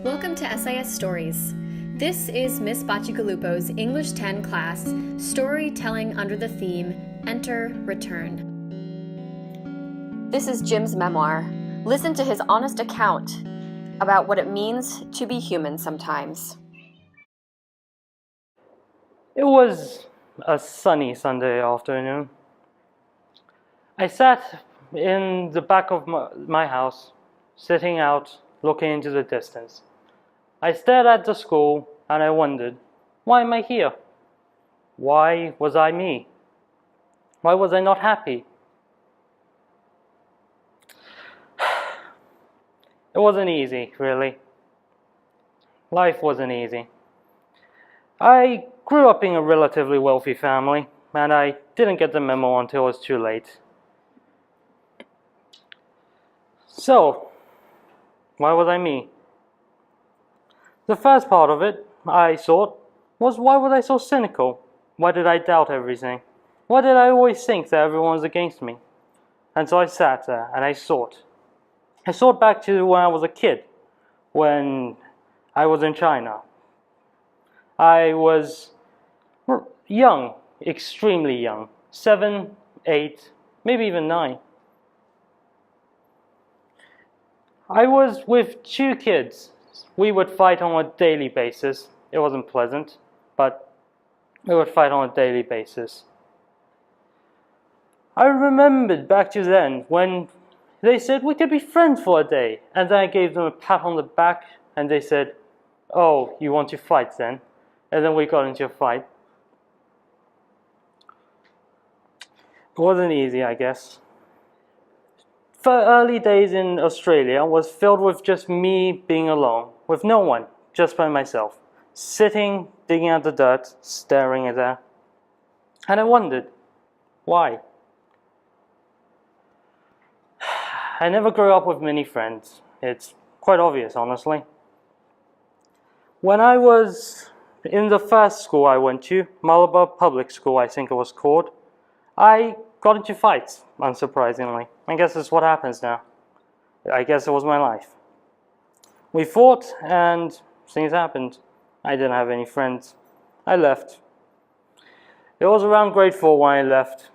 Welcome to SIS Stories. This is Miss Bacigalupo's English 10 class, storytelling under the theme, Enter, Return. This is Jim's memoir. Listen to his honest account about what it means to be human sometimes. It was a sunny Sunday afternoon. I sat in the back of my house, sitting out, looking into the distance. I stared at the school and I wondered, why am I here? Why was I me? Why was I not happy? It wasn't easy, really. Life wasn't easy. I grew up in a relatively wealthy family, and I didn't get the memo until it was too late. So, why was I me? The first part of it, I thought, was why was I so cynical? Why did I doubt everything? Why did I always think that everyone was against me? And so I sat there and I thought. I thought back to when I was a kid, when I was in China. I was young, extremely young, 7, 8, maybe even 9. I was with 2 kids. We would fight on a daily basis. It wasn't pleasant, but we would fight on a daily basis. I remembered back to then when they said we could be friends for a day, and then I gave them a pat on the back and they said, "Oh, you want to fight then?" And then we got into a fight. It wasn't easy, I guess. The early days in Australia was filled with just me being alone, with no one, just by myself, sitting, digging out the dirt, staring at that. And I wondered, why? I never grew up with many friends. It's quite obvious, honestly. When I was in the first school I went to, Malabar Public School, I think it was called, I got into fights, unsurprisingly. I guess that's what happens now. I guess it was my life. We fought and things happened. I didn't have any friends. I left. It was around grade 4 when I left.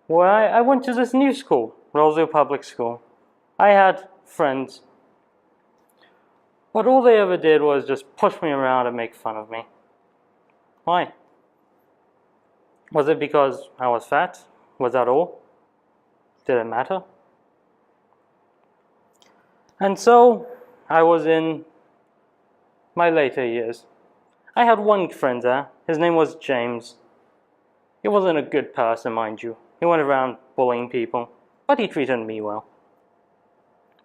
Well, I went to this new school, Rosehill Public School. I had friends. But all they ever did was just push me around and make fun of me. Why? Was it because I was fat? Was that all? Did it matter? And so, I was in my later years. I had one friend there. His name was James. He wasn't a good person, mind you. He went around bullying people, but he treated me well.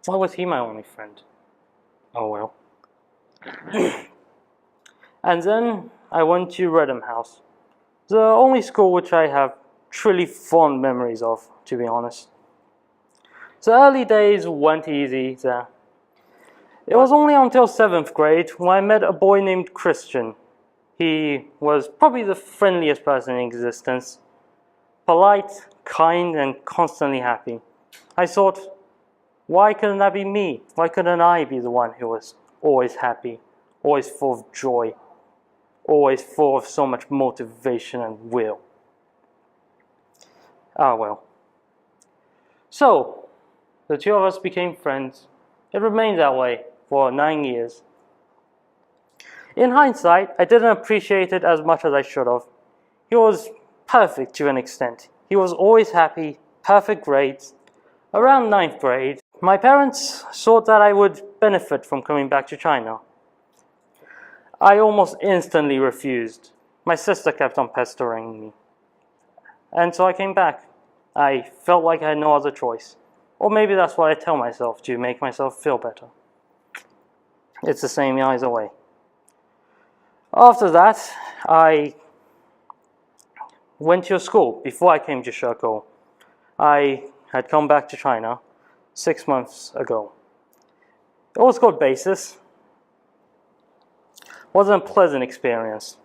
Why was he my only friend? Oh well. And then I went to Redham House, the only school which I have truly fond memories of, to be honest. The early days weren't easy there. It was only until 7th grade when I met a boy named Christian. He was probably the friendliest person in existence. Polite, kind, and constantly happy. I thought, why couldn't that be me? Why couldn't I be the one who was always happy, always full of joy, always full of so much motivation and will? Ah well. So, the 2 of us became friends. It remained that way for 9 years. In hindsight, I didn't appreciate it as much as I should have. He was perfect to an extent. He was always happy, perfect grades. Around 9th grade, my parents thought that I would benefit from coming back to China. I almost instantly refused. My sister kept on pestering me. And so I came back. I felt like I had no other choice. Or maybe that's what I tell myself to make myself feel better. It's the same either way. After that, I went to a school before I came to Shekou. I had come back to China 6 months ago. It was called BASIS. It wasn't a pleasant experience.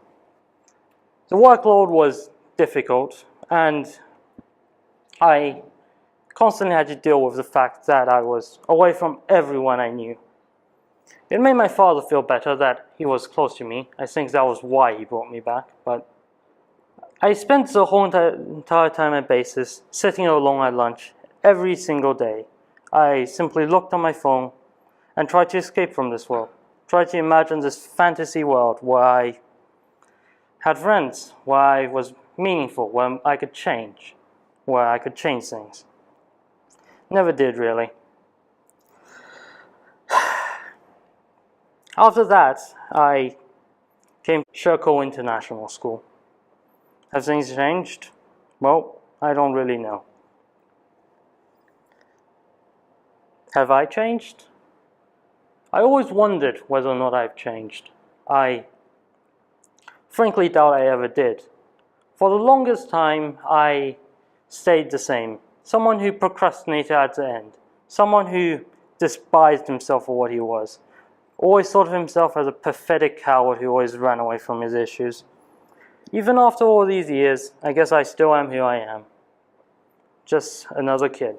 The workload was difficult, and I constantly had to deal with the fact that I was away from everyone I knew. It made my father feel better that he was close to me. I think that was why he brought me back. But I spent the whole entire time at basis sitting alone at lunch every single day. I simply looked on my phone and tried to escape from this world. Tried to imagine this fantasy world where I had friends, where I was meaningful, where I could change, where I could change things. Never did, really. After that, I came to Sherco International School. Have things changed? Well, I don't really know. Have I changed? I always wondered whether or not I've changed. I frankly doubt I ever did. For the longest time, I stayed the same. Someone who procrastinated at the end. Someone who despised himself for what he was. Always thought of himself as a pathetic coward who always ran away from his issues. Even after all these years, I guess I still am who I am. Just another kid.